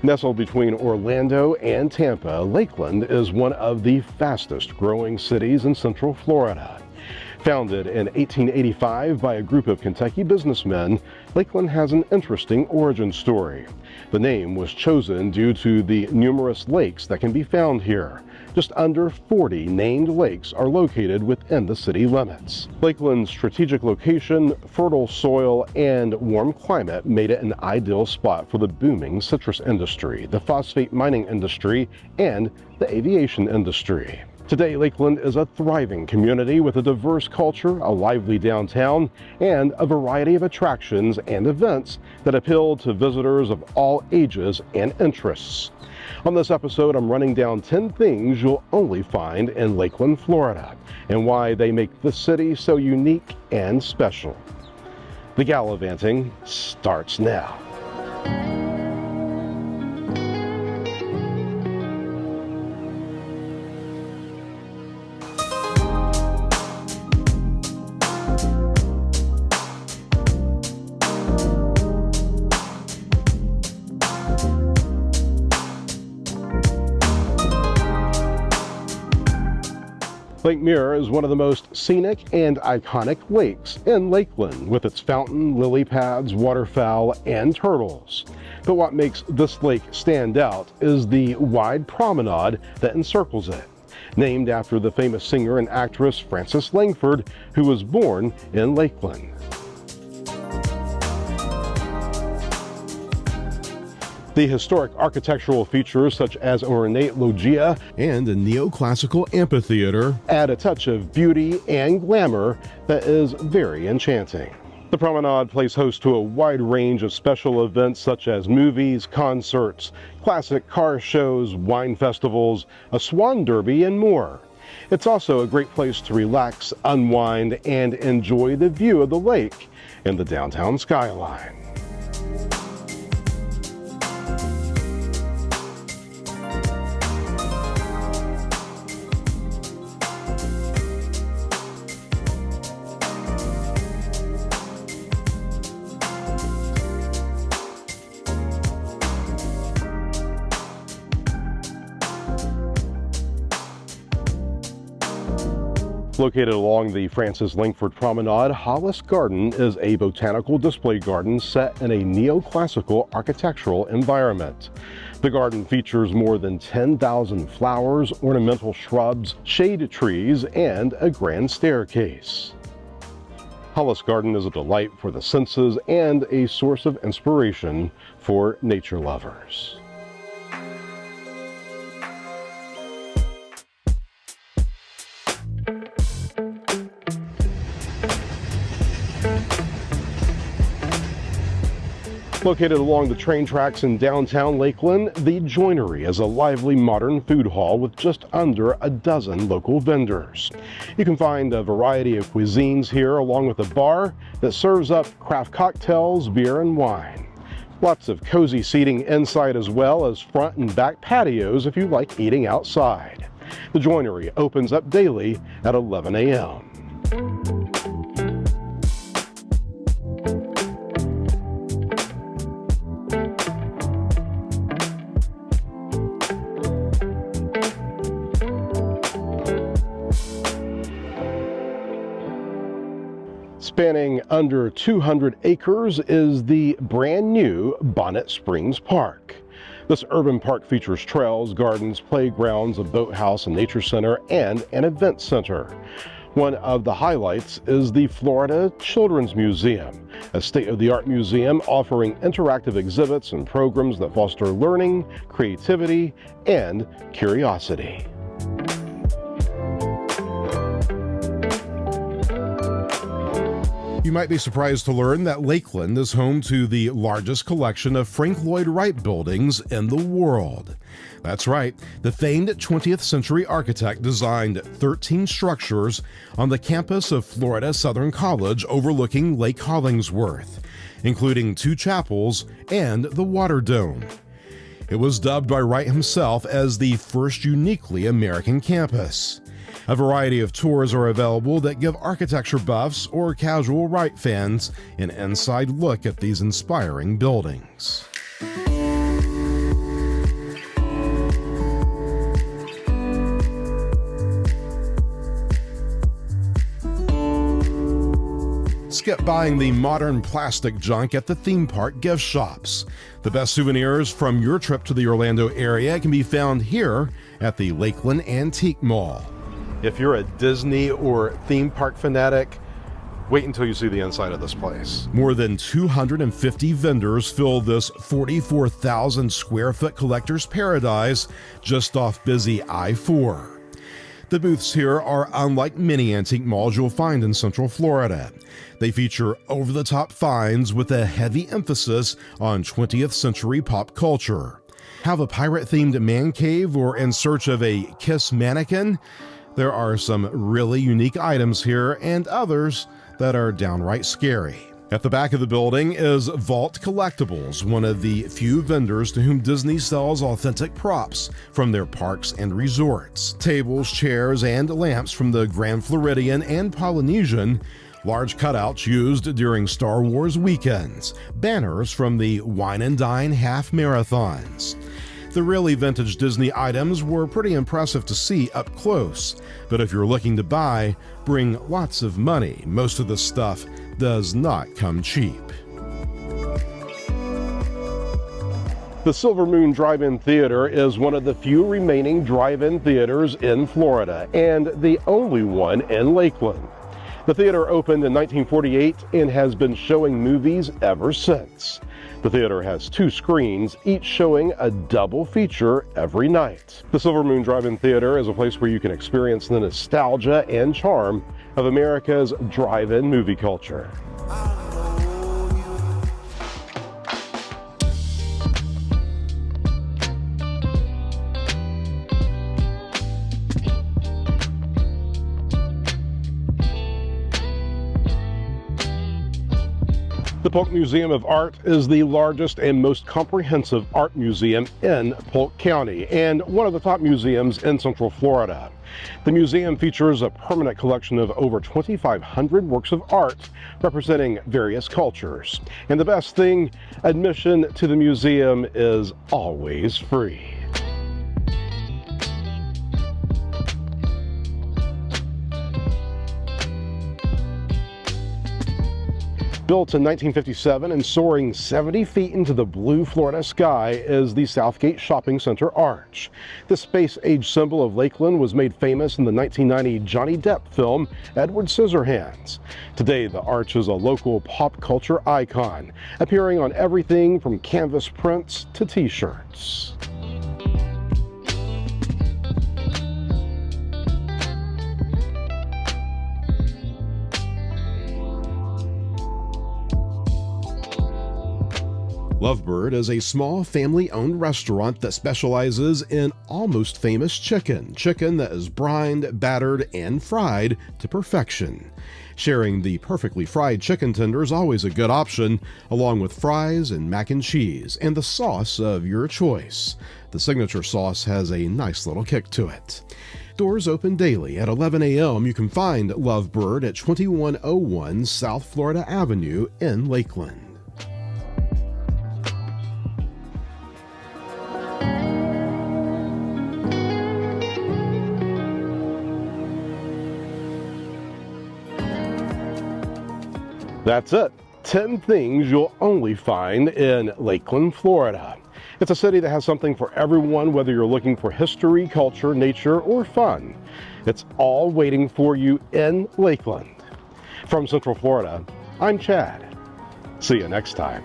Nestled between Orlando and Tampa, Lakeland is one of the fastest growing cities in Central Florida. Founded in 1885 by a group of Kentucky businessmen, Lakeland has an interesting origin story. The name was chosen due to the numerous lakes that can be found here. Just under 40 named lakes are located within the city limits. Lakeland's strategic location, fertile soil, and warm climate made it an ideal spot for the booming citrus industry, the phosphate mining industry, and the aviation industry. Today, Lakeland is a thriving community with a diverse culture, a lively downtown, and a variety of attractions and events that appeal to visitors of all ages and interests. On this episode, I'm running down 10 things you'll only find in Lakeland, Florida, and why they make the city so unique and special. The Gallivanting starts now. Lake Mirror is one of the most scenic and iconic lakes in Lakeland, with its fountain, lily pads, waterfowl, and turtles. But what makes this lake stand out is the wide promenade that encircles it, named after the famous singer and actress Frances Langford, who was born in Lakeland. The historic architectural features such as an ornate loggia and a neoclassical amphitheater add a touch of beauty and glamour that is very enchanting. The promenade plays host to a wide range of special events such as movies, concerts, classic car shows, wine festivals, a swan derby, and more. It's also a great place to relax, unwind, and enjoy the view of the lake and the downtown skyline. Located along the Frances Langford Promenade, Hollis Garden is a botanical display garden set in a neoclassical architectural environment. The garden features more than 10,000 flowers, ornamental shrubs, shade trees, and a grand staircase. Hollis Garden is a delight for the senses and a source of inspiration for nature lovers. Located along the train tracks in downtown Lakeland, the Joinery is a lively modern food hall with just under a dozen local vendors. You can find a variety of cuisines here, along with a bar that serves up craft cocktails, beer, and wine. Lots of cozy seating inside, as well as front and back patios if you like eating outside. The Joinery opens up daily at 11 a.m. Spanning under 200 acres is the brand new Bonnet Springs Park. This urban park features trails, gardens, playgrounds, a boathouse, a nature center, and an event center. One of the highlights is the Florida Children's Museum, a state-of-the-art museum offering interactive exhibits and programs that foster learning, creativity, and curiosity. You might be surprised to learn that Lakeland is home to the largest collection of Frank Lloyd Wright buildings in the world. That's right, the famed 20th century architect designed 13 structures on the campus of Florida Southern College overlooking Lake Hollingsworth, including 2 chapels and the Water Dome. It was dubbed by Wright himself as the first uniquely American campus. A variety of tours are available that give architecture buffs or casual Wright fans an inside look at these inspiring buildings. Skip buying the modern plastic junk at the theme park gift shops. The best souvenirs from your trip to the Orlando area can be found here at the Lakeland Antique Mall. If you're a Disney or theme park fanatic, wait until you see the inside of this place. More than 250 vendors fill this 44,000 square foot collector's paradise just off busy I-4. The booths here are unlike many antique malls you'll find in Central Florida. They feature over-the-top finds with a heavy emphasis on 20th century pop culture. Have a pirate-themed man cave or in search of a Kiss mannequin? There are some really unique items here and others that are downright scary. At the back of the building is Vault Collectibles, one of the few vendors to whom Disney sells authentic props from their parks and resorts. Tables, chairs, and lamps from the Grand Floridian and Polynesian, large cutouts used during Star Wars weekends, banners from the Wine and Dine half marathons. The really vintage Disney items were pretty impressive to see up close, but if you're looking to buy, bring lots of money. Most of the stuff does not come cheap. The Silver Moon Drive-In Theater is one of the few remaining drive-in theaters in Florida and the only one in Lakeland. The theater opened in 1948 and has been showing movies ever since. The theater has 2 screens, each showing a double feature every night. The Silver Moon Drive-In Theater is a place where you can experience the nostalgia and charm of America's drive-in movie culture. The Polk Museum of Art is the largest and most comprehensive art museum in Polk County and one of the top museums in Central Florida. The museum features a permanent collection of over 2,500 works of art representing various cultures. And the best thing, admission to the museum is always free. Built in 1957 and soaring 70 feet into the blue Florida sky is the Southgate Shopping Center Arch. The space-age symbol of Lakeland was made famous in the 1990 Johnny Depp film Edward Scissorhands. Today, the arch is a local pop culture icon, appearing on everything from canvas prints to t-shirts. Lovebird is a small family-owned restaurant that specializes in almost famous chicken that is brined, battered, and fried to perfection. Sharing the perfectly fried chicken tender is always a good option, along with fries and mac and cheese, and the sauce of your choice. The signature sauce has a nice little kick to it. Doors open daily at 11 a.m. You can find Lovebird at 2101 South Florida Avenue in Lakeland. That's it. 10 things you'll only find in Lakeland, Florida. It's a city that has something for everyone, whether you're looking for history, culture, nature, or fun. It's all waiting for you in Lakeland. From Central Florida, I'm Chad. See you next time.